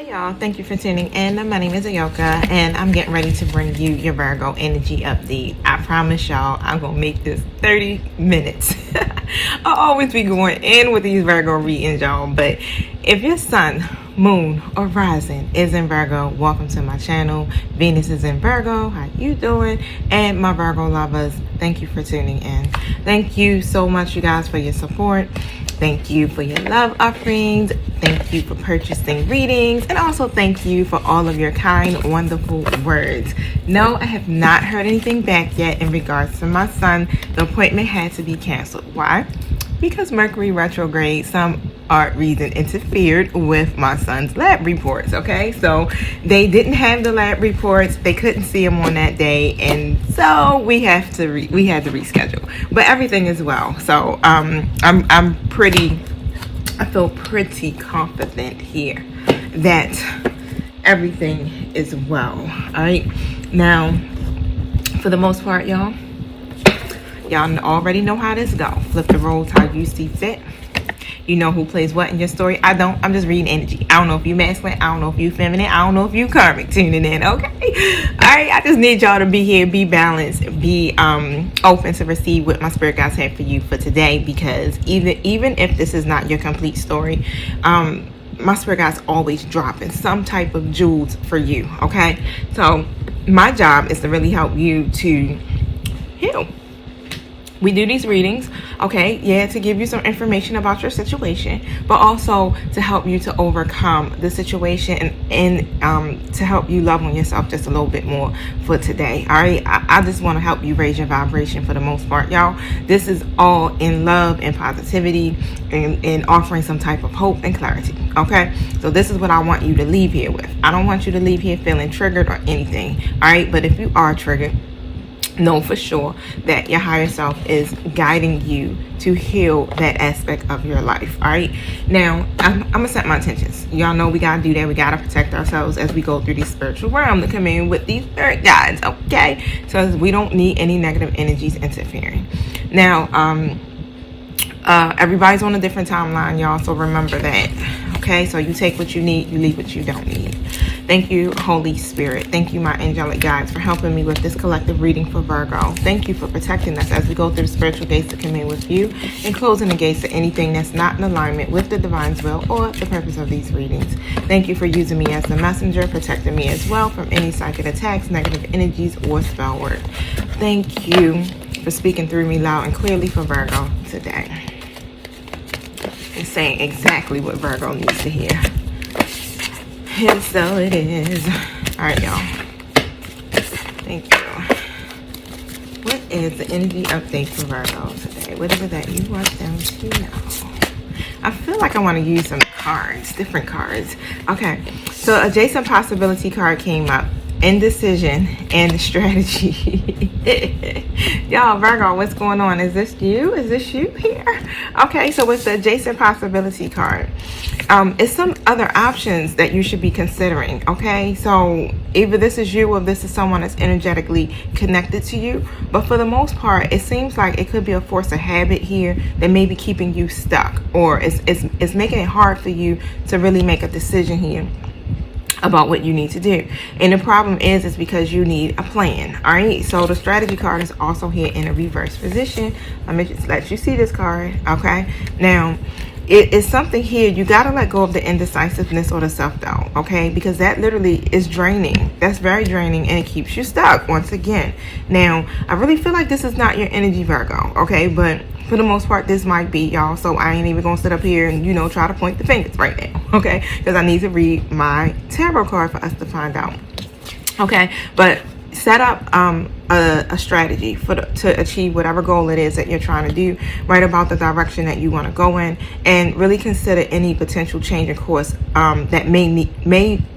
Y'all, thank you for tuning in. My name is Ayoka and I'm getting ready to bring you your Virgo energy update. I promise y'all I'm gonna make this 30 minutes. I'll always be going in with these Virgo readings, y'all, but if your sun, moon, or rising is in Virgo, welcome to my channel. Venus is in Virgo, how you doing? And my Virgo lovers, thank you for tuning in. Thank you so much, you guys, for your support. Thank you for your love offerings. Thank you for purchasing readings. And also thank you for all of your kind, wonderful words. No, I have not heard anything back yet in regards to my son. The appointment had to be canceled. Why? Because Mercury retrograde, some odd reason, interfered with my son's lab reports. Okay, so they didn't have the lab reports. They couldn't see him on that day, and so we had to reschedule. But everything is well. So I feel pretty confident here that everything is well. All right, now for the most part, y'all already know how this go. Flip the roles how you see fit. You know who plays what in your story. I don't. I'm just reading energy. I don't know if you masculine. I don't know if you feminine. I don't know if you karmic tuning in. Okay. All right. I just need y'all to be here, be balanced, be open to receive what my spirit guides have for you for today. Because even if this is not your complete story, my spirit guides always dropping some type of jewels for you. Okay. So my job is to really help you to heal. We do these readings, okay, yeah, to give you some information about your situation, but also to help you to overcome the situation and to help you love on yourself just a little bit more for today. All right, I just want to help you raise your vibration for the most part, y'all. This is all in love and positivity and offering some type of hope and clarity, okay? So this is what I want you to leave here with. I don't want you to leave here feeling triggered or anything, all right? But if you are triggered, know for sure that your higher self is guiding you to heal that aspect of your life. All right, now I'm gonna set my intentions. Y'all know we gotta do that. We gotta protect ourselves as we go through these spiritual realm to come in with these spirit guides, okay? So we don't need any negative energies interfering. Now everybody's on a different timeline, y'all, so remember that. Okay, so you take what you need, you leave what you don't need. Thank you, Holy Spirit. Thank you, my angelic guides, for helping me with this collective reading for Virgo. Thank you for protecting us as we go through the spiritual gates to come in with you and closing the gates to anything that's not in alignment with the divine's will or the purpose of these readings. Thank you for using me as the messenger, protecting me as well from any psychic attacks, negative energies, or spell work. Thank you for speaking through me loud and clearly for Virgo today and saying exactly what Virgo needs to hear. And so it is. All right, y'all. Thank you. What is the energy update for Virgo today? What is it that you want them to know? I feel like I want to use some cards, different cards. Okay, so adjacent possibility card came up. Indecision and strategy. Y'all, Virgo, what's going on? Is this you? Is this you here? Okay, so with the adjacent possibility card, it's some other options that you should be considering. Okay, so either this is you or this is someone that's energetically connected to you, but for the most part it seems like it could be a force of habit here that may be keeping you stuck, or it's making it hard for you to really make a decision here about what you need to do. And the problem is because you need a plan. All right, so the strategy card is also here in a reverse position. Let me just let you see this card. Okay, now it is something here. You got to let go of the indecisiveness or the self-doubt, okay? Because that literally is draining. That's very draining, and it keeps you stuck once again. Now, I really feel like this is not your energy, Virgo, okay? But for the most part, this might be, y'all. So I ain't even going to sit up here and, try to point the fingers right now, okay? Because I need to read my tarot card for us to find out, okay? But set up a strategy to achieve whatever goal it is that you're trying to do. Write about the direction that you want to go in, and really consider any potential change in course that may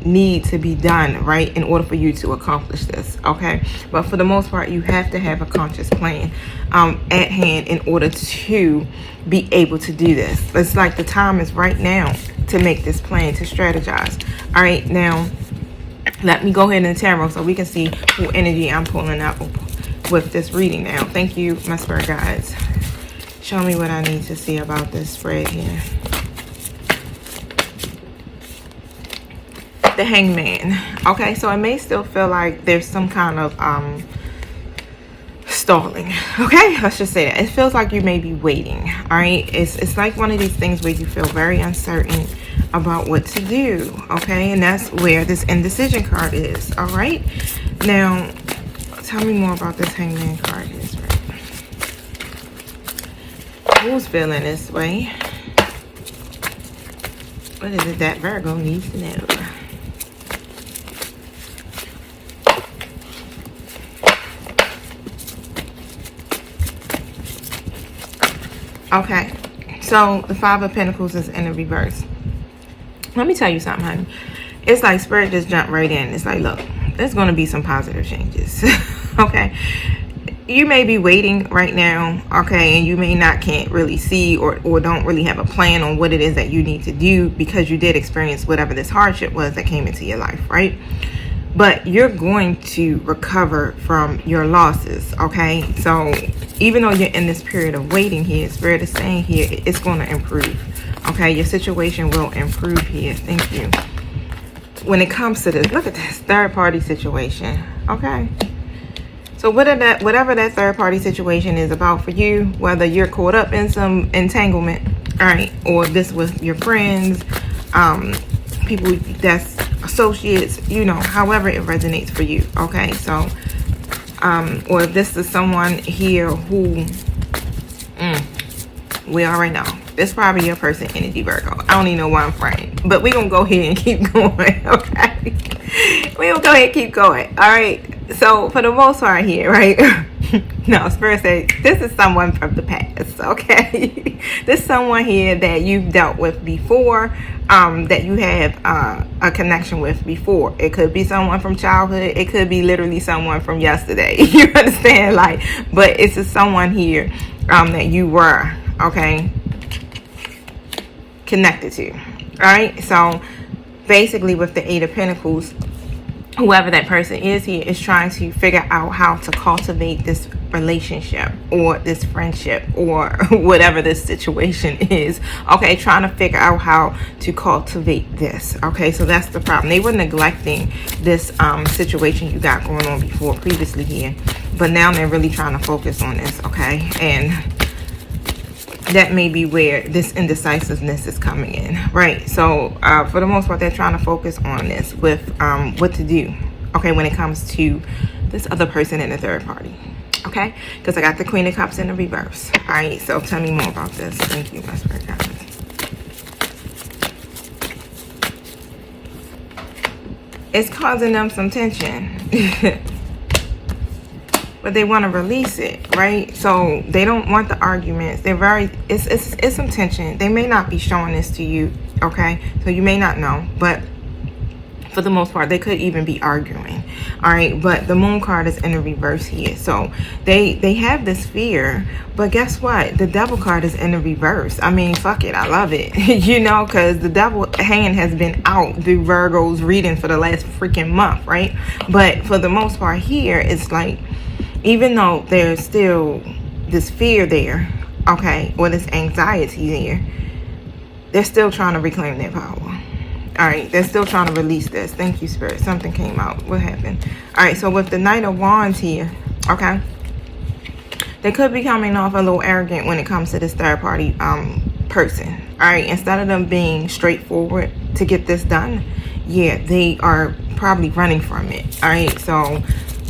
need to be done, right, in order for you to accomplish this. Okay, but for the most part, you have to have a conscious plan at hand in order to be able to do this. It's like the time is right now to make this plan, to strategize. All right, now let me go ahead and tarot so we can see what energy I'm pulling up with this reading now. Thank you, my spirit guides. Show me what I need to see about this spread here. the Hangman. Okay, so it may still feel like there's some kind of stalling. Okay, let's just say that it feels like you may be waiting. All right, it's like one of these things where you feel very uncertain about what to do. Okay, and that's where this indecision card is. All right, now tell me more about this Hangman card. Is right. Who's feeling this way? What is it that Virgo needs to know? Okay, so the Five of Pentacles is in the reverse. Let me tell you something, honey. It's like Spirit just jumped right in. It's like, look, there's going to be some positive changes. Okay, you may be waiting right now, okay, and you may can't really see or don't really have a plan on what it is that you need to do, because you did experience whatever this hardship was that came into your life, right? But you're going to recover from your losses. Okay, so even though you're in this period of waiting here, Spirit is saying here it's going to improve. Okay, your situation will improve here. Thank you. When it comes to this, look at this third party situation. Okay, so whatever that third party situation is about for you, whether you're caught up in some entanglement, all right, or this was your friends, people that's associates, you know, however it resonates for you. Okay, so or if this is someone here who we already know it's probably your person energy, Virgo. I don't even know why I'm praying, but we're gonna go ahead and keep going. Okay, we're gonna go ahead and keep going. All right, so for the most part here, right? No, Spirit says this is someone from the past. Okay, this is someone here that you've dealt with before, that you have a connection with before. It could be someone from childhood. It could be literally someone from yesterday. You understand? Like, but it's just someone here that you were, okay, connected to. All right, so basically with the Eight of Pentacles, whoever that person is here is trying to figure out how to cultivate this relationship or this friendship or whatever this situation is. Okay, trying to figure out how to cultivate this. Okay, so that's the problem. They were neglecting this situation you got going on before previously here, but now they're really trying to focus on this. Okay, and that may be where this indecisiveness is coming in, right? So for the most part, they're trying to focus on this with what to do, okay, when it comes to this other person in the third party. Okay, because I got the Queen of Cups in the reverse. All right, so tell me more about this. Thank you, my spirit guides. It's causing them some tension. But they want to release it, right? So they don't want the arguments. They're very, it's some tension. They may not be showing this to you, okay? So you may not know, but for the most part, they could even be arguing. All right, but the Moon card is in the reverse here. So they have this fear, but guess what? The Devil card is in the reverse. I mean, fuck it, I love it. You know, because the Devil hand has been out through Virgo's reading for the last freaking month, right? But for the most part here, it's like, even though there's still this fear there, okay, or this anxiety there, they're still trying to reclaim their power. All right, they're still trying to release this. Thank you, Spirit. Something came out. What happened? All right, so with the Knight of Wands here, okay, they could be coming off a little arrogant when it comes to this third party person. All right, instead of them being straightforward to get this done, yeah, they are probably running from it. All right, so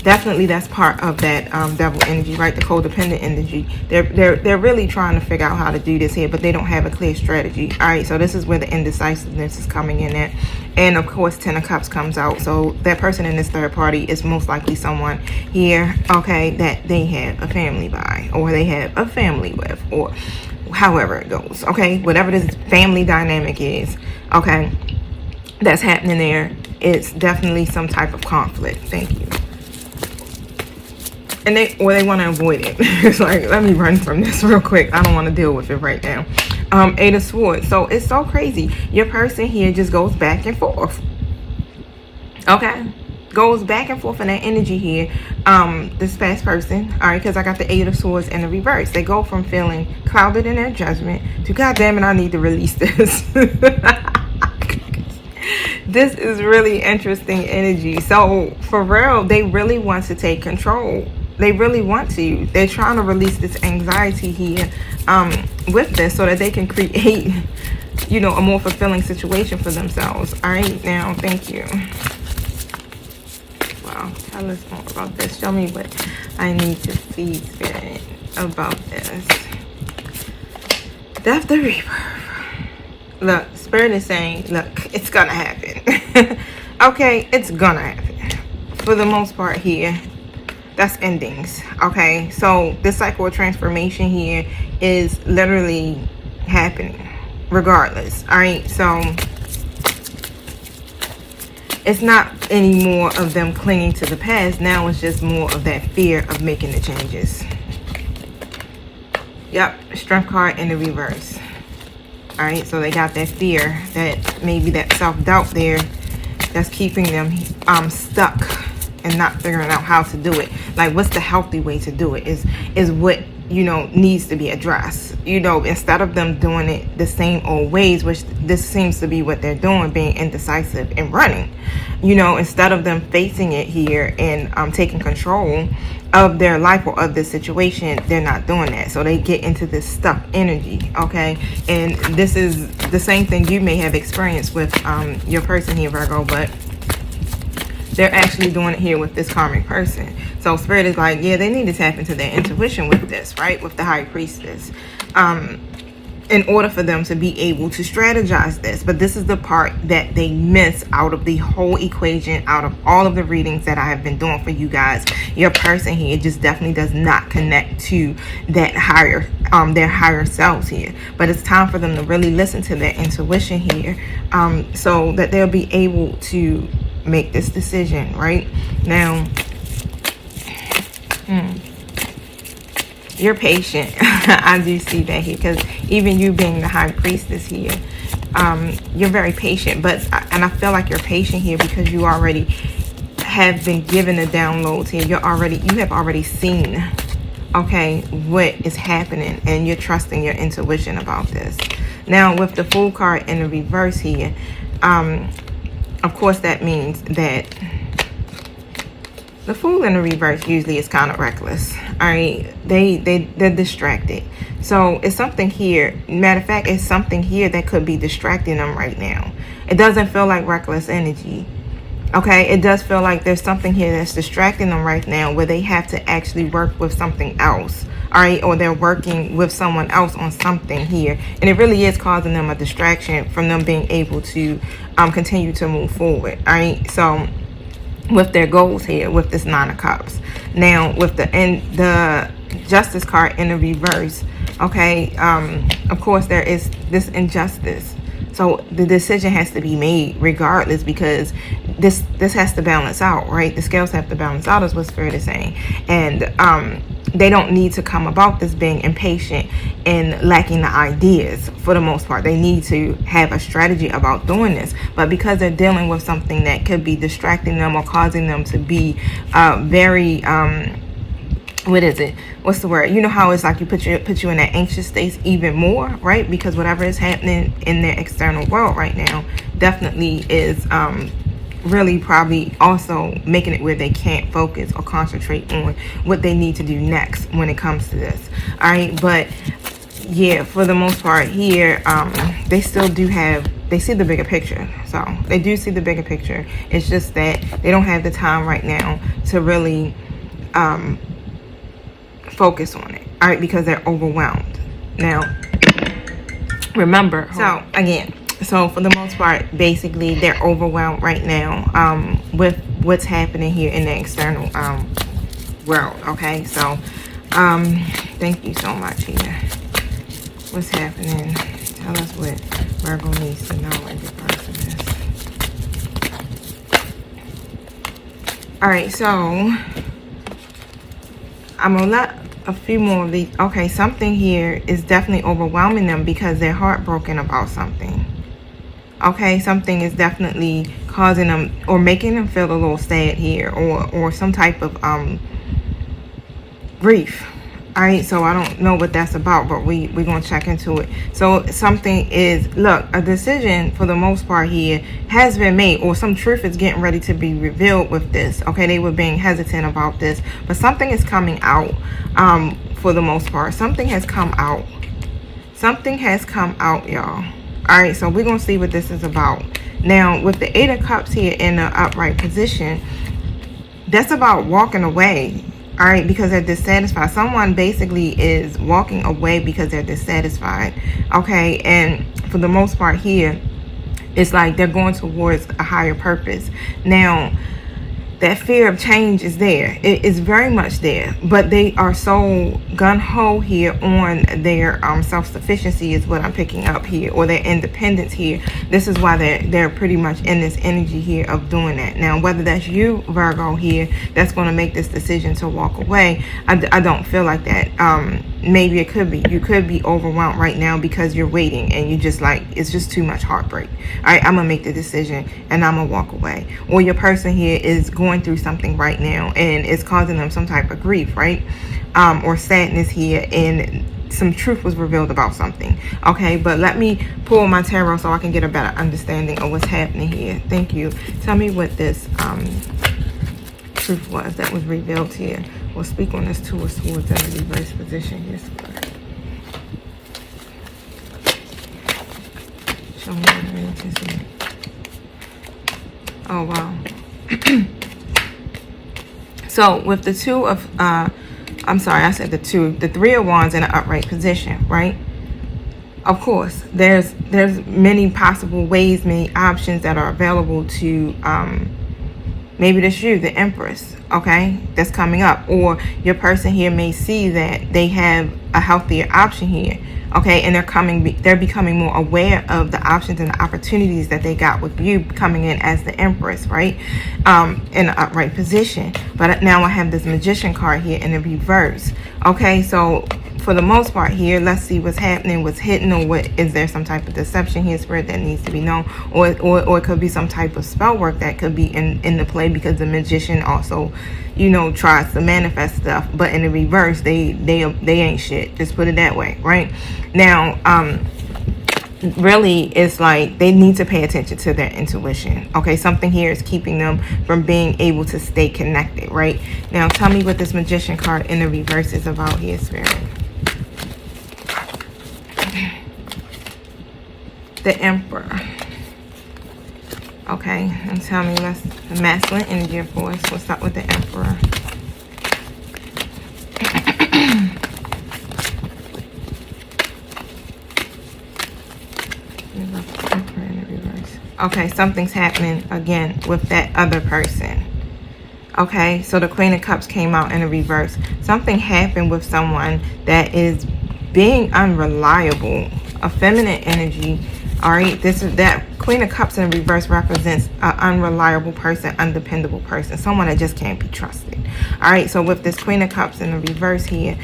definitely that's part of that Devil energy, right? The codependent energy. They're really trying to figure out how to do this here, but they don't have a clear strategy. All right, so this is where the indecisiveness is coming in at. And of course, Ten of Cups comes out. So that person in this third party is most likely someone here, okay, that they have a family by, or they have a family with, or however it goes, okay? Whatever this family dynamic is, okay, that's happening there, it's definitely some type of conflict. Thank you. And they want to avoid it. It's like, let me run from this real quick. I don't want to deal with it right now. Eight of Swords. So it's so crazy. Your person here just goes back and forth. Okay, goes back and forth in that energy here. This past person, all right, because I got the Eight of Swords in the reverse. They go from feeling clouded in their judgment to, God damn it, I need to release this. This is really interesting energy. So for real, they really want to take control. They really want to. They're trying to release this anxiety here with this so that they can create, you know, a more fulfilling situation for themselves. All right, now, thank you. Wow, tell us more about this. Show me what I need to see, Spirit, about this. Death the Rebirth. Look, Spirit is saying, look, it's gonna happen. Okay, it's gonna happen. For the most part here, that's endings. Okay, so this cycle of transformation here is literally happening regardless. All right, so it's not any more of them clinging to the past. Now it's just more of that fear of making the changes. Yep, Strength card in the reverse. All right, so they got that fear, that maybe that self-doubt there that's keeping them stuck and not figuring out how to do it. Like, what's the healthy way to do it is what, you know, needs to be addressed. You know, instead of them doing it the same old ways, which this seems to be what they're doing, being indecisive and running. You know, instead of them facing it here and taking control of their life or of the situation, they're not doing that. So they get into this stuck energy, okay? And this is the same thing you may have experienced with your person here, Virgo, but they're actually doing it here with this karmic person. So Spirit is like, yeah, they need to tap into their intuition with this, right? With the High Priestess. In order for them to be able to strategize this. But this is the part that they miss out of the whole equation, out of all of the readings that I have been doing for you guys. Your person here just definitely does not connect to that higher, their higher selves here. But it's time for them to really listen to their intuition here, so that they'll be able to make this decision, right? Now, you're patient. I do see that here, because even you being the High Priestess here, you're very patient. And I feel like you're patient here because you already have been given the downloads here. You have already seen, okay, what is happening, and you're trusting your intuition about this. Now, with the Fool card in the reverse here, of course, that means that the Fool in the reverse usually is kind of reckless. All right, they're distracted. So it's something here. Matter of fact, it's something here that could be distracting them right now. It doesn't feel like reckless energy. Okay, it does feel like there's something here that's distracting them right now, where they have to actually work with something else. All right, or they're working with someone else on something here, and it really is causing them a distraction from them being able to continue to move forward. All right, so with their goals here, with this Nine of Cups. Now, with the Justice card in the reverse, okay, of course there is this injustice. So the decision has to be made regardless, because this has to balance out, right? The scales have to balance out, is what Spirit is saying. And they don't need to come about this being impatient and lacking the ideas for the most part. They need to have a strategy about doing this. But because they're dealing with something that could be distracting them or causing them to be very... what is it? What's the word? You know how it's like you put you in that anxious state even more, right? Because whatever is happening in their external world right now definitely is really probably also making it where they can't focus or concentrate on what they need to do next when it comes to this. All right, but yeah, for the most part here, they still do have, they see the bigger picture. So they do see the bigger picture. It's just that they don't have the time right now to really focus on it, all right, because they're overwhelmed. Now, remember, so again, so for the most part, basically they're overwhelmed right now with what's happening here in the external world. Okay, so thank you so much here. What's happening? Tell us what Virgo needs to know in regards to this. All right, so I'm gonna let a few more of these. Okay, something here is definitely overwhelming them because they're heartbroken about something. Okay, something is definitely causing them or making them feel a little sad here, or some type of grief. All right, so I don't know what that's about, but we're going to check into it. So something is, look, a decision for the most part here has been made, or some truth is getting ready to be revealed with this. Okay, they were being hesitant about this, but something is coming out for the most part. Something has come out. Something has come out, y'all. All right, so we're going to see what this is about. Now, with the Eight of Cups here in the upright position, that's about walking away. All right, because they're dissatisfied. Someone basically is walking away because they're dissatisfied. Okay, and for the most part here, it's like they're going towards a higher purpose. Now, that fear of change is there. It is very much there. But they are so gung-ho here on their self-sufficiency is what I'm picking up here, or their independence here. This is why they're pretty much in this energy here of doing that. Now, whether that's you, Virgo, here, that's going to make this decision to walk away, I don't feel like that. Maybe it could be. You could be overwhelmed right now because you're waiting and you just like, it's just too much heartbreak. All right, I'm going to make the decision and I'm going to walk away. Or your person here is going through something right now and it's causing them some type of grief, right? Or sadness here, and some truth was revealed about something. Okay, but let me pull my tarot so I can get a better understanding of what's happening here. Thank you. Tell me what this truth was that was revealed here. We'll speak on this Two of Swords in the reverse position here. Show me what I need to see. Oh, wow. So with the two of, I'm sorry, I said the Three of Wands in an upright position, right? Of course, there's many possible ways, many options that are available to, maybe that's you, the Empress, okay, that's coming up. Or your person here may see that they have a healthier option here, okay, and they're becoming more aware of the options and the opportunities that they got with you coming in as the Empress, right, in an upright position. But now I have this Magician card here in the reverse. Okay, so for the most part here, let's see what's happening, what's hidden, or what is there some type of deception here, Spirit, that needs to be known, or it could be some type of spell work that could be in the play, because the Magician also, you know, tries to manifest stuff, but in the reverse, they ain't shit. Just put it that way, right? Now, really, it's like they need to pay attention to their intuition. Okay, something here is keeping them from being able to stay connected, right? Now, tell me what this Magician card in the reverse is about here, Spirit. The Emperor. Okay, and tell me what's the masculine energy, of course. What's up with the Emperor? Okay, something's happening again with that other person. Okay, so the Queen of Cups came out in a reverse. Something happened with someone that is being unreliable. A feminine energy. All right, this is that Queen of Cups in reverse represents an unreliable person, undependable person, someone that just can't be trusted. All right, so with this Queen of Cups in the reverse here,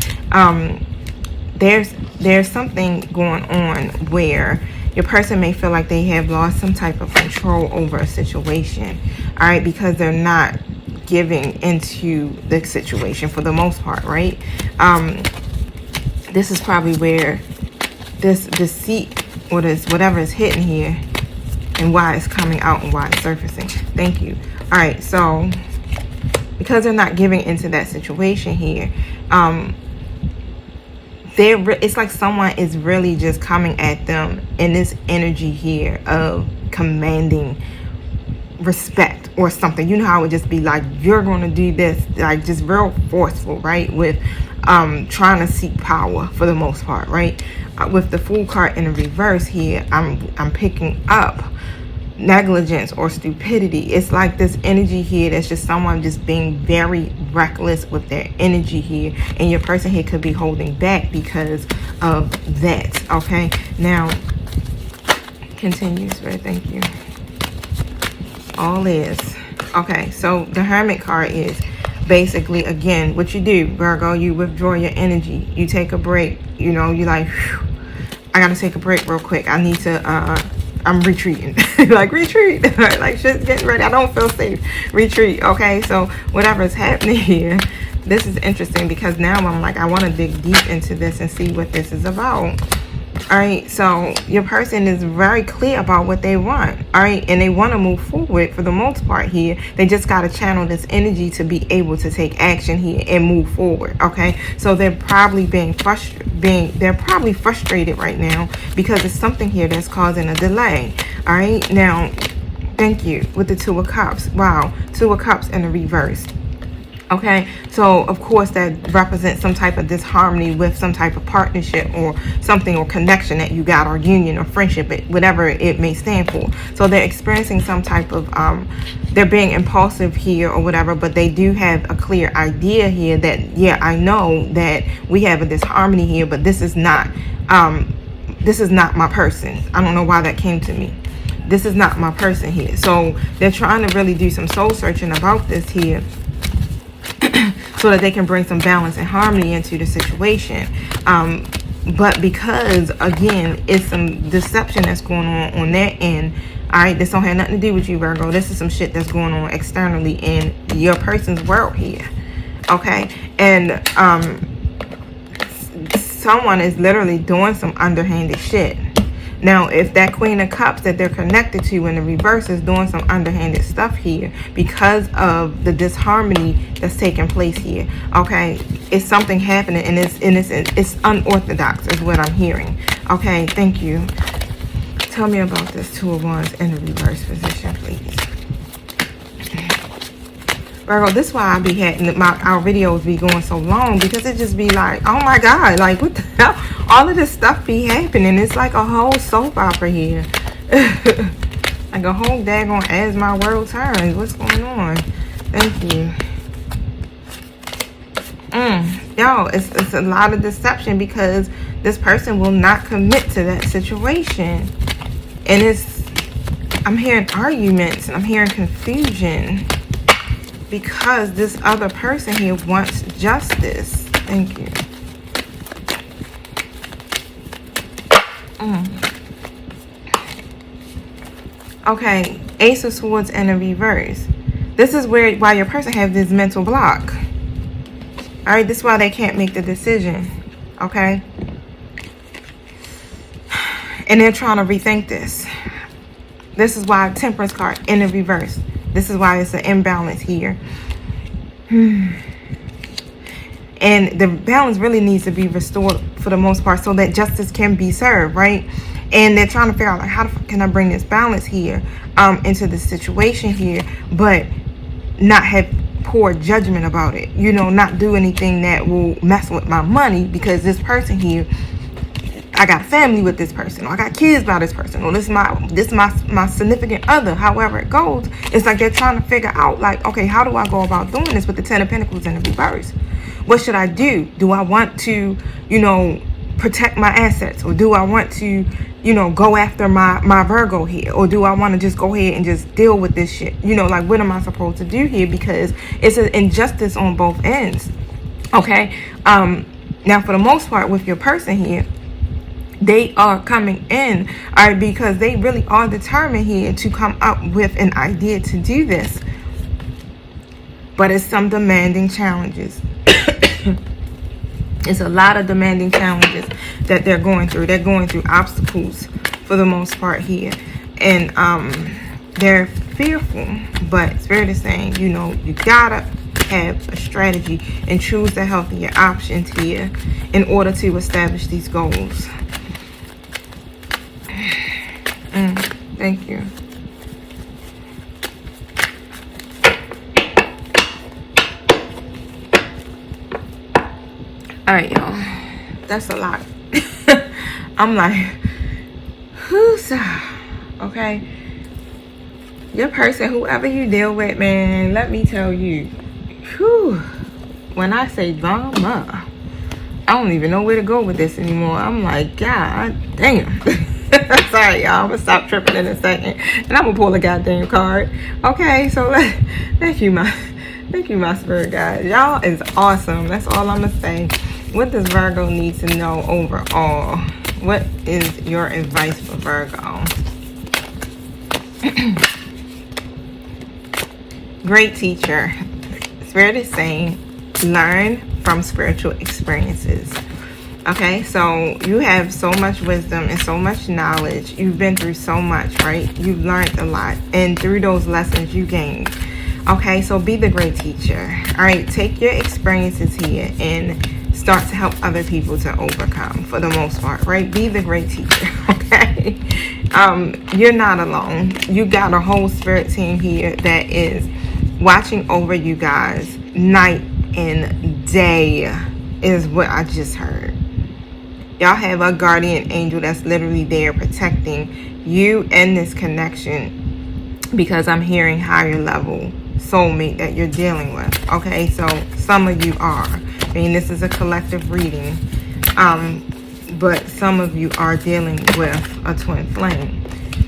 there's something going on where your person may feel like they have lost some type of control over a situation. All right, because they're not giving into the situation for the most part, right? This is probably where this deceit, or this whatever is hidden here, and why it's coming out and why it's surfacing. Thank you. All right, so because they're not giving into that situation here, it's like someone is really just coming at them in this energy here of commanding respect or something. You know how it would just be like, you're going to do this, like just real forceful, right? With trying to seek power for the most part, right? With the Fool card in the reverse here, I'm picking up negligence or stupidity. It's like this energy here that's just someone just being very reckless with their energy here, and your person here could be holding back because of that. Okay, now continue, Spirit. Thank you. All is okay. So the Hermit card is basically, again, what you do, Virgo, you withdraw your energy, you take a break. You know, you like, whew, I gotta take a break real quick, I need to I'm retreating. Like, retreat. Like, shit's getting ready, I don't feel safe, retreat. Okay, so whatever is happening here, This is interesting because now I'm like, I want to dig deep into this and see what this is about. All right, so your person is very clear about what they want. All right, and they want to move forward for the most part here. They just got to channel this energy to be able to take action here and move forward. Okay, so they're probably they're probably frustrated right now because it's something here that's causing a delay. All right, now, thank you with the Two of Cups. Wow, Two of Cups in the reverse. Okay, so of course that represents some type of disharmony with some type of partnership or something, or connection that you got, or union or friendship, whatever it may stand for. So they're experiencing some type of they're being impulsive here or whatever, but they do have a clear idea here that, yeah, I know that we have a disharmony here, but this is not my person. I don't know why that came to me. This is not my person here. So they're trying to really do some soul searching about this here, so that they can bring some balance and harmony into the situation. But because, again, it's some deception that's going on that end. All right, this don't have nothing to do with you, Virgo. This is some shit that's going on externally in your person's world here. Okay, and someone is literally doing some underhanded shit. Now, if that Queen of Cups that they're connected to in the reverse is doing some underhanded stuff here because of the disharmony that's taking place here, okay, it's something happening, and it's unorthodox is what I'm hearing. Okay, thank you. Tell me about this Two of Wands in the reverse position, please. Virgo, this is why I be having our videos be going so long, because it just be like, oh my God, like what the hell? All of this stuff be happening. It's like a whole soap opera here. Like a whole daggone As My World Turns. What's going on? Thank you. Yo, it's a lot of deception because this person will not commit to that situation. And I'm hearing arguments and I'm hearing confusion, because this other person here wants justice. Thank you. Okay, Ace of Swords in a reverse. This is why your person has this mental block. All right, this is why they can't make the decision. Okay, and they're trying to rethink this. This is why Temperance card in the reverse. This is why it's an imbalance here. And the balance really needs to be restored for the most part so that justice can be served, right? And they're trying to figure out, like, how can I bring this balance here into this situation here, but not have poor judgment about it. You know, not do anything that will mess with my money, because this person here, I got family with this person, or I got kids by this person, or this is my significant other. However it goes, it's like they're trying to figure out, like, okay, how do I go about doing this with the Ten of Pentacles in the reverse? What should I do? Do I want to, you know, protect my assets, or do I want to, you know, go after my Virgo here, or do I want to just go ahead and just deal with this shit? You know, like, what am I supposed to do here? Because it's an injustice on both ends. Okay. Now, for the most part, with your person here, they are coming in, all right, because they really are determined here to come up with an idea to do this. But it's some demanding challenges. It's a lot of demanding challenges that they're going through. They're going through obstacles for the most part here. And they're fearful, but Spirit is saying, you know, you gotta have a strategy and choose the healthier options here in order to establish these goals. Thank you. All right, y'all. That's a lot. I'm like, who's okay? Your person, whoever you deal with, man, let me tell you, whew, when I say drama, I don't even know where to go with this anymore. I'm like, God damn. Sorry, y'all. I'm gonna stop tripping in a second, and I'm gonna pull a goddamn card. Okay, so thank you, my spirit guide. Y'all is awesome. That's all I'm gonna say. What does Virgo need to know overall? What is your advice for Virgo? Great teacher. Spirit is saying learn from spiritual experiences. Okay, so you have so much wisdom and so much knowledge. You've been through so much, right? You've learned a lot. And through those lessons you gained. Okay, so be the great teacher. All right, take your experiences here and start to help other people to overcome for the most part, right? Be the great teacher, okay? You're not alone. You got a whole spirit team here that is watching over you guys night and day is what I just heard. Y'all have a guardian angel that's literally there protecting you and this connection, because I'm hearing higher level soulmate that you're dealing with. Okay, so some of you are. I mean, this is a collective reading. But some of you are dealing with a twin flame.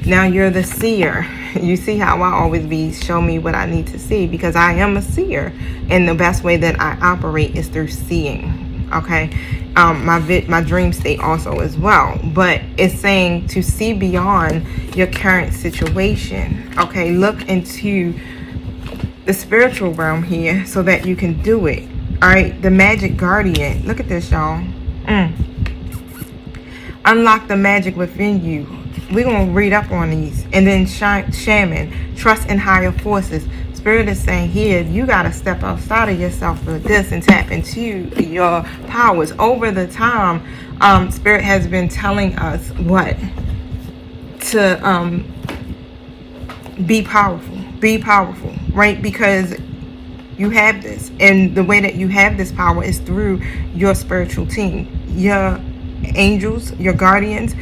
Now you're the seer. You see how I always be, show me what I need to see, because I am a seer. And the best way that I operate is through seeing. Okay. My dream state also as well. But it's saying to see beyond your current situation. Okay. Look into the spiritual realm here so that you can do it. All right. The magic guardian. Look at this, y'all. Unlock the magic within you. We're going to read up on these. And then shaman, trust in higher forces. Spirit is saying here, you got to step outside of yourself with this and tap into your powers. Over the time, Spirit has been telling us what? To be powerful. Be powerful, right? Because you have this. And the way that you have this power is through your spiritual team. Your angels, your guardians.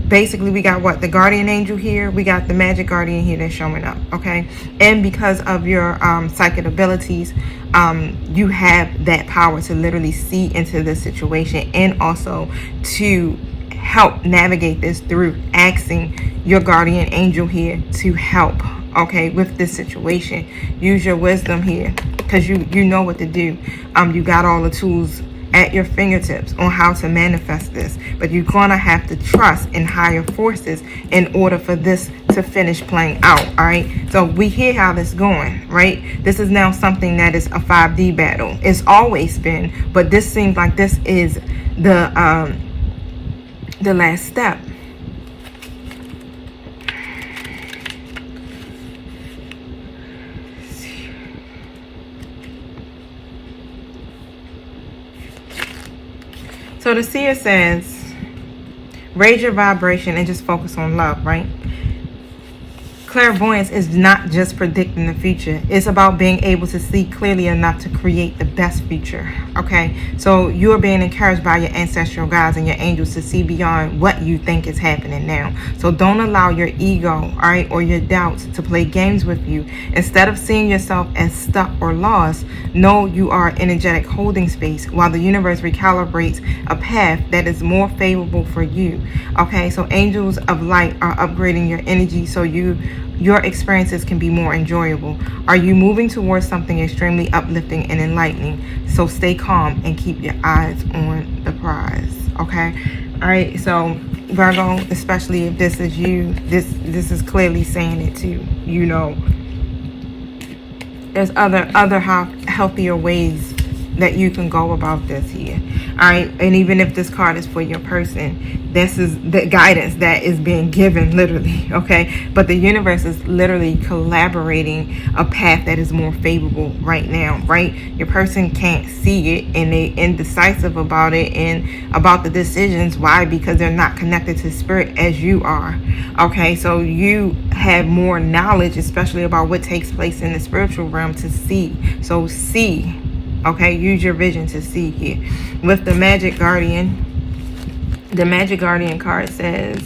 Basically, we got what? The guardian angel here. We got the magic guardian here that's showing up. Okay. And because of your psychic abilities, you have that power to literally see into the situation, and also to help navigate this through asking your guardian angel here to help. Okay, with this situation. Use your wisdom here, because you know what to do. You got all the tools at your fingertips on how to manifest this, but you're gonna have to trust in higher forces in order for this to finish playing out. All right, so we hear how this is going, right? This is now something that is a 5D battle. It's always been, but this seems like this is the last step. So the seer says, raise your vibration and just focus on love, right? Clairvoyance is not just predicting the future. It's about being able to see clearly enough to create the best future. Okay, so you're being encouraged by your ancestral guides and your angels to see beyond what you think is happening now. So don't allow your ego, all right, or your doubts to play games with you. Instead of seeing yourself as stuck or lost, know you are energetic holding space while the universe recalibrates a path that is more favorable for you. Okay, so angels of light are upgrading your energy so your experiences can be more enjoyable. Are you moving towards something extremely uplifting and enlightening? So stay calm and keep your eyes on the prize. Okay, all right. So Virgo, especially if this is you, this is clearly saying it too. You know, there's other healthier ways that you can go about this here. All right, and even if this card is for your person, this is the guidance that is being given, literally. Okay, but the universe is literally collaborating a path that is more favorable right now, right? Your person can't see it, and they indecisive about it and about the decisions. Why? Because they're not connected to spirit as you are. Okay, so you have more knowledge, especially about what takes place in the spiritual realm, to see. So see. Okay, use your vision to see here. With the Magic Guardian, the Magic Guardian card says,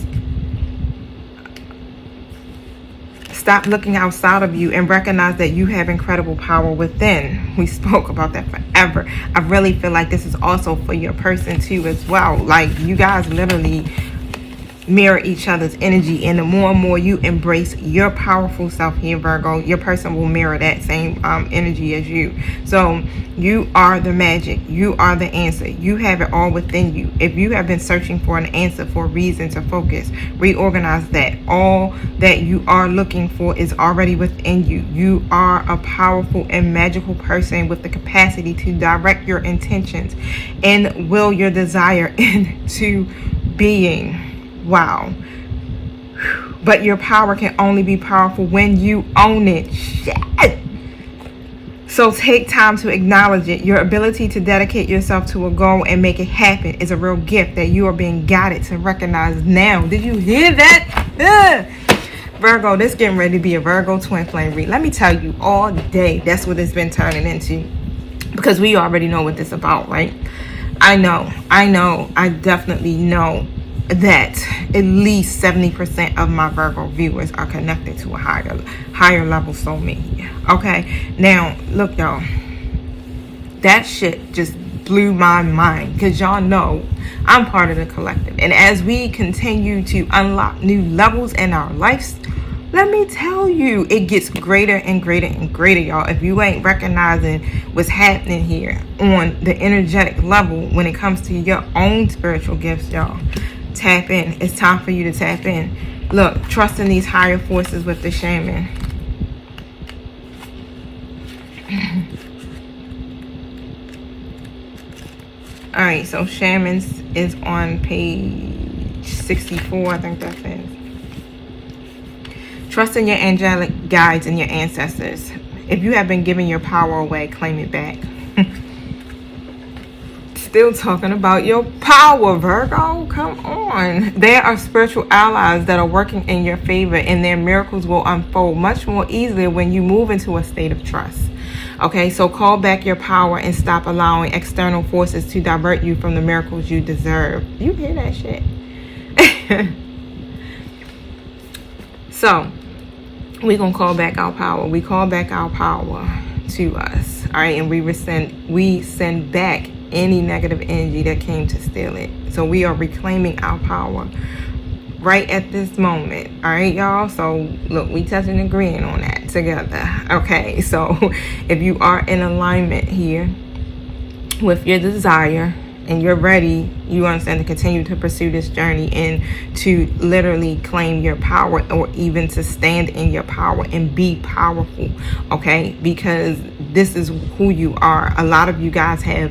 stop looking outside of you and recognize that you have incredible power within. We spoke about that forever. I really feel like this is also for your person too as well. Like, you guys literally mirror each other's energy, and the more and more you embrace your powerful self here, Virgo, your person will mirror that same energy as you. So you are the magic, you are the answer, you have it all within you. If you have been searching for an answer, for a reason to focus, reorganize that. All that you are looking for is already within you. You are a powerful and magical person with the capacity to direct your intentions and will your desire into being. Wow. But your power can only be powerful when you own it. Shit. So take time to acknowledge it. Your ability to dedicate yourself to a goal and make it happen is a real gift that you are being guided to recognize now. Did you hear that? Virgo, this getting ready to be a Virgo twin flame read. Let me tell you, all day, that's what it's been turning into. Because we already know what this is about, right? I definitely know that at least 70% of my Virgo viewers are connected to a higher level soulmate here. Okay, now look, y'all, that shit just blew my mind, because y'all know I'm part of the collective, and as we continue to unlock new levels in our lives, let me tell you, it gets greater and greater and greater, y'all. If you ain't recognizing what's happening here on the energetic level when it comes to your own spiritual gifts, y'all, tap in. It's time for you to tap in. Look, trust in these higher forces with the shaman. All right, so shamans is on page 64, I think that is. Trust in your angelic guides and your ancestors. If you have been giving your power away, claim it back. Still talking about your power, Virgo. Come on. There are spiritual allies that are working in your favor, and their miracles will unfold much more easily when you move into a state of trust. Okay, so call back your power and stop allowing external forces to divert you from the miracles you deserve. You hear that shit? So we're gonna call back our power. We call back our power to us. All right, and we send back any negative energy that came to steal it. So we are reclaiming our power right at this moment. All right, y'all. So look, we touching and agreeing on that together. Okay, so if you are in alignment here with your desire and you're ready, you understand, to continue to pursue this journey and to literally claim your power, or even to stand in your power and be powerful, okay? Because this is who you are. A lot of you guys have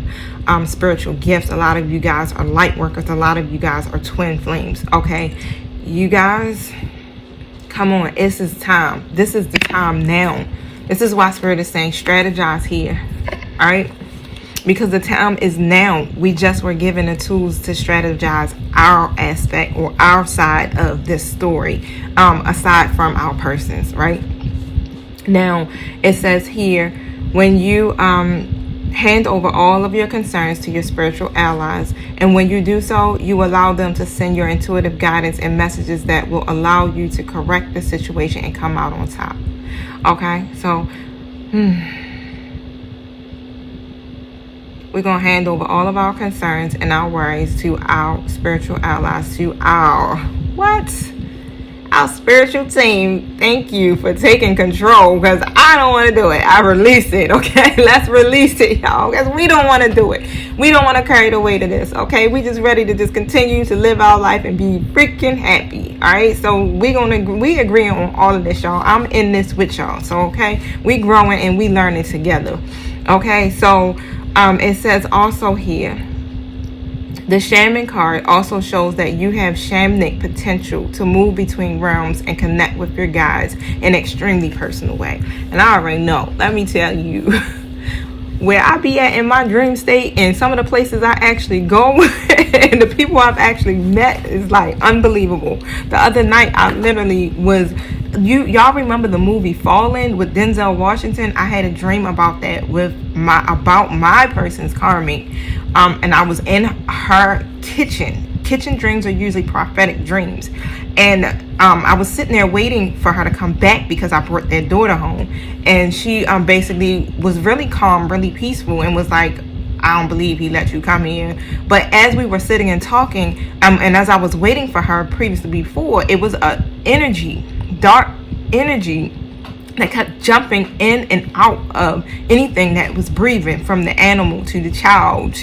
spiritual gifts. A lot of you guys are light workers. A lot of you guys are twin flames, okay? You guys, come on. This is time. This is the time now. This is why Spirit is saying strategize here, all right? Because the time is now. We just were given the tools to strategize our aspect or our side of this story, aside from our persons, right? Now, it says here, when you hand over all of your concerns to your spiritual allies, and when you do so, you allow them to send your intuitive guidance and messages that will allow you to correct the situation and come out on top. Okay, so we're going to hand over all of our concerns and our worries to our spiritual allies, to our spiritual team. Thank you for taking control, because I don't want to do it. I release it, okay? Let's release it, y'all, because we don't want to do it. We don't want to carry the weight of this, okay? We just ready to just continue to live our life and be freaking happy, all right? So we agree on all of this, y'all. I'm in this with y'all, so okay? We growing and we learning together, okay? So it says also here, the shaman card also shows that you have shamanic potential to move between realms and connect with your guides in an extremely personal way. And I already know, let me tell you, where I be at in my dream state and some of the places I actually go and the people I've actually met is like unbelievable. The other night I literally was, y'all remember the movie Fallen with Denzel Washington? I had a dream about that about my person's karmic, and I was in her kitchen dreams are usually prophetic dreams, and I was sitting there waiting for her to come back because I brought their daughter home, and she basically was really calm, really peaceful, and was like, I don't believe he let you come here. But as we were sitting and talking, and as I was waiting for her previously before, it was a energy, dark energy, that kept jumping in and out of anything that was breathing, from the animal to the child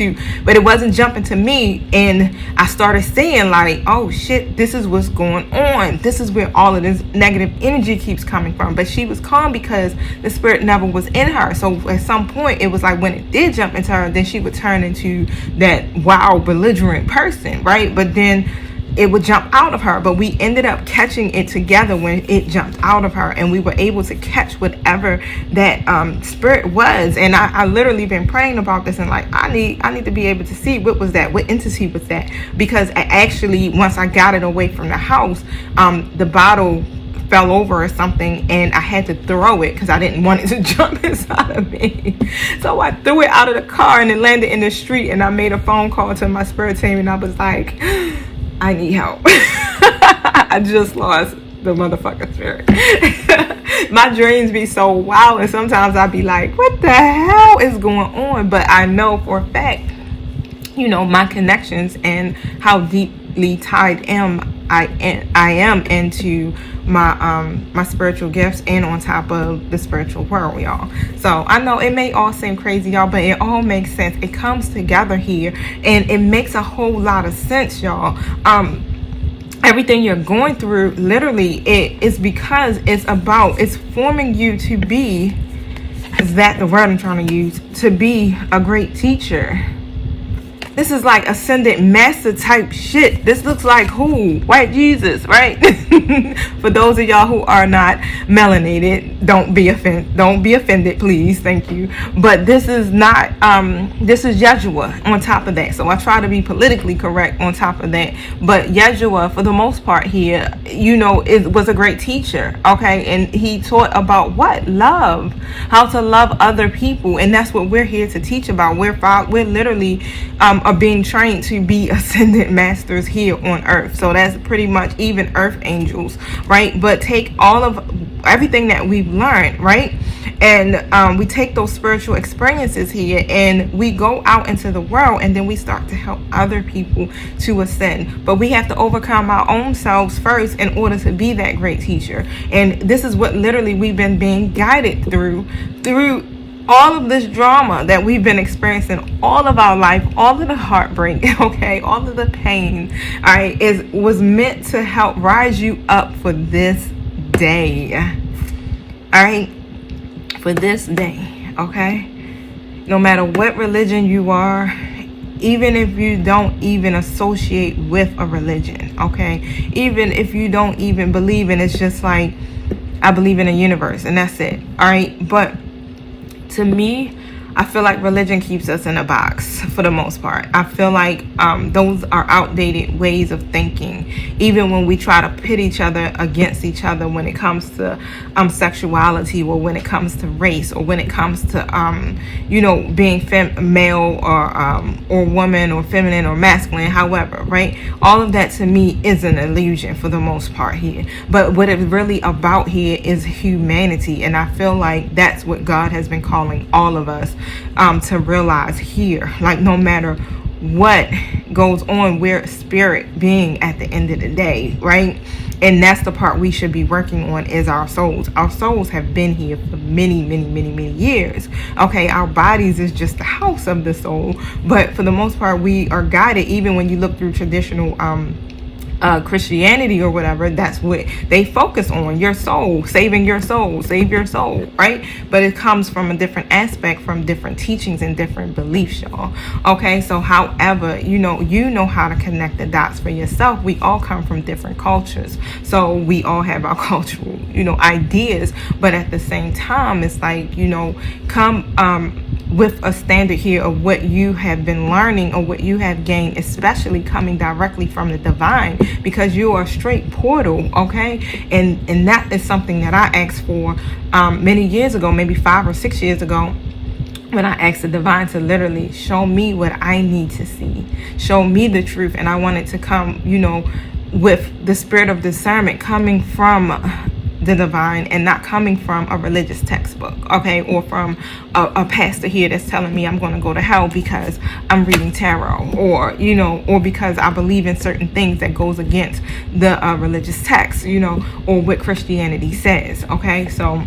but it wasn't jumping to me. And I started saying, like, oh shit, this is what's going on. This is where all of this negative energy keeps coming from. But she was calm because the spirit never was in her. So at some point, it was like when it did jump into her, then she would turn into that wild, belligerent person, right? But then it would jump out of her. But we ended up catching it together when it jumped out of her, and we were able to catch whatever that spirit was. And I literally been praying about this, and like, I need to be able to see what was that, what entity was that, because I actually, once I got it away from the house, the bottle fell over or something, and I had to throw it because I didn't want it to jump inside of me. So I threw it out of the car, and it landed in the street, and I made a phone call to my spirit team, and I was like, I need help. I just lost the motherfucking spirit. My dreams be so wild, and sometimes I be like, what the hell is going on? But I know for a fact, my connections and how deeply tied I am into my spiritual gifts, and on top of the spiritual world, y'all. So I know it may all seem crazy, y'all, but it all makes sense. It comes together here, and it makes a whole lot of sense, y'all. Everything you're going through, literally, it is because it's forming you to be, is that the word I'm trying to use, to be a great teacher. This is like ascended master type shit. This looks like who? White Jesus, right? For those of y'all who are not melanated, don't be offended, please. Thank you. But this is not, this is Yeshua on top of that. So I try to be politically correct on top of that. But Yeshua, for the most part here, it was a great teacher, okay? And he taught about what? Love. How to love other people. And that's what we're here to teach about. We're literally are being trained to be ascended masters here on earth. So that's pretty much even earth angels, right? But take all of everything that we've learned, right? And we take those spiritual experiences here, and we go out into the world, and then we start to help other people to ascend. But we have to overcome our own selves first in order to be that great teacher. And this is what literally we've been being guided through all of this drama that we've been experiencing all of our life, all of the heartbreak, okay, all of the pain, all right, was meant to help rise you up for this day, all right, for this day, okay? No matter what religion you are, even if you don't even associate with a religion, okay, even if you don't even believe in, it's just like, I believe in a universe, and that's it, all right? But to me, I feel like religion keeps us in a box for the most part. I feel like those are outdated ways of thinking. Even when we try to pit each other against each other when it comes to sexuality, or when it comes to race, or when it comes to being male or woman, or feminine or masculine, however, right? All of that to me is an illusion for the most part here. But what it's really about here is humanity, and I feel like that's what God has been calling all of us to realize here. Like, no matter what goes on, we're spirit being at the end of the day, right? And that's the part we should be working on, is our souls. Our souls have been here for many, many, many, many years. Okay, our bodies is just the house of the soul, but for the most part, we are guided. Even when you look through traditional Christianity or whatever, that's what they focus on, your soul, saving your soul, save your soul, right? But it comes from a different aspect, from different teachings and different beliefs, y'all. Okay, so however, you know how to connect the dots for yourself. We all come from different cultures, so we all have our cultural, ideas, but at the same time, it's like, come with a standard here of what you have been learning or what you have gained, especially coming directly from the divine, because you are a straight portal, okay? And that is something that I asked for many years ago, maybe 5 or 6 years ago, when I asked the divine to literally show me what I need to see, show me the truth. And I wanted to come, with the spirit of discernment coming from the divine and not coming from a religious textbook, okay, or from a pastor here that's telling me I'm going to go to hell because I'm reading tarot, or or because I believe in certain things that goes against the religious text, or what Christianity says. Okay, so,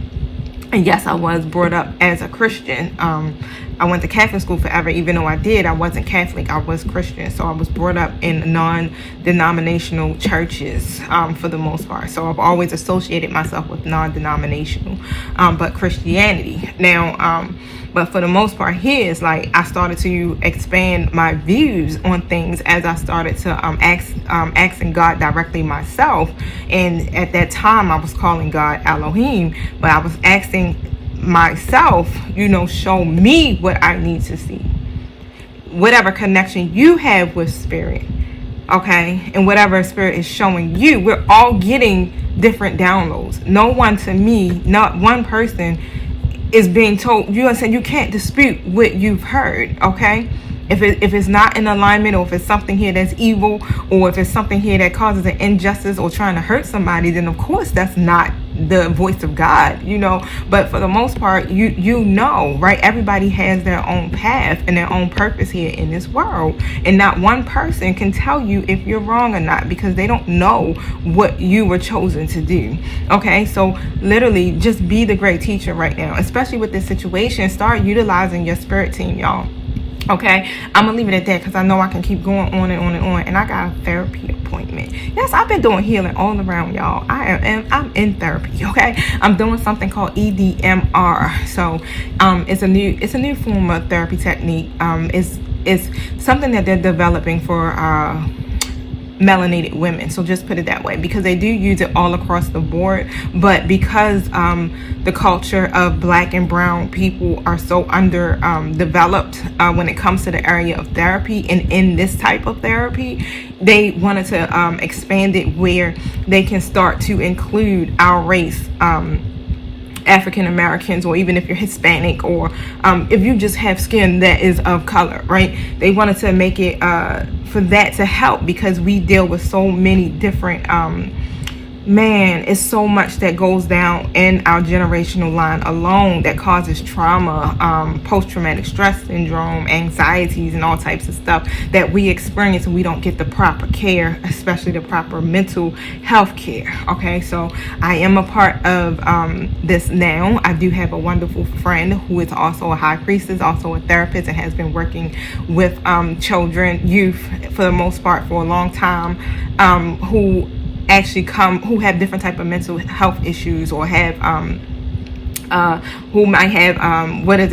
and yes, I was brought up as a Christian. I went to Catholic school forever. Even though I wasn't Catholic, I was Christian. So I was brought up in non-denominational churches for the most part. So I've always associated myself with non-denominational, but Christianity. Now, but for the most part here, it's like I started to expand my views on things as I started to asking God directly myself. And at that time, I was calling God Elohim, but I was asking myself, show me what I need to see. Whatever connection you have with spirit, okay, and whatever spirit is showing you, we're all getting different downloads. No one, to me, not one person is being told, you understand, you can't dispute what you've heard, okay? If it's not in alignment, or if it's something here that's evil, or if it's something here that causes an injustice or trying to hurt somebody, then of course that's not the voice of God, But for the most part, right? Everybody has their own path and their own purpose here in this world, and not one person can tell you if you're wrong or not, because they don't know what you were chosen to do. Okay, so literally, just be the great teacher right now, especially with this situation. Start utilizing your spirit team, y'all. Okay, I'm gonna leave it at that because I know I can keep going on and on and on. And I got a therapy appointment. Yes, I've been doing healing all around, y'all. I'm in therapy. Okay, I'm doing something called EDMR. So it's a new form of therapy technique. It's something that they're developing for melanated women, so just put it that way, because they do use it all across the board. But because the culture of black and brown people are so underdeveloped when it comes to the area of therapy, and in this type of therapy, they wanted to expand it where they can start to include our race, African Americans, or even if you're Hispanic, or if you just have skin that is of color, right? They wanted to make it for that to help, because we deal with so many different it's so much that goes down in our generational line alone that causes trauma, post-traumatic stress syndrome, anxieties, and all types of stuff that we experience, and we don't get the proper care, especially the proper mental health care. Okay, so I am a part of this now. I do have a wonderful friend who is also a high priestess, also a therapist, and has been working with youth for the most part for a long time, who who have different type of mental health issues, or have who might have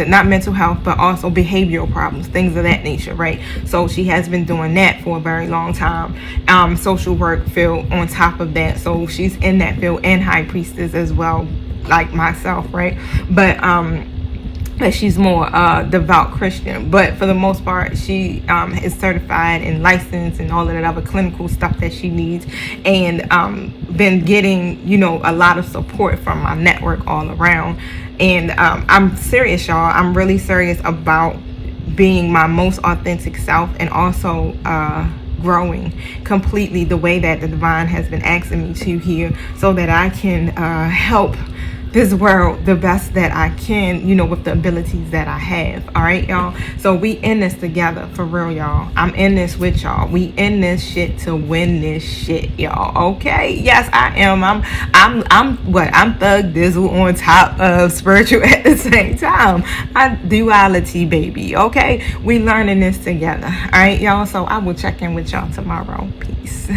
not mental health, but also behavioral problems, things of that nature, right? So she has been doing that for a very long time. Social work field on top of that, so she's in that field, and high priestess as well, like myself, right? But she's more devout Christian, but for the most part she is certified and licensed and all of that other clinical stuff that she needs, and been getting a lot of support from my network all around. And I'm serious, y'all. I'm really serious about being my most authentic self, and also growing completely the way that the divine has been asking me to here, so that I can help this world the best that I can, with the abilities that I have. All right, y'all. So we in this together, for real, y'all. I'm in this with y'all. We in this shit to win this shit, y'all. Okay. Yes, I am. I'm Thug Dizzle on top of spiritual at the same time. Duality, baby. Okay. We learning this together. All right, y'all. So I will check in with y'all tomorrow. Peace.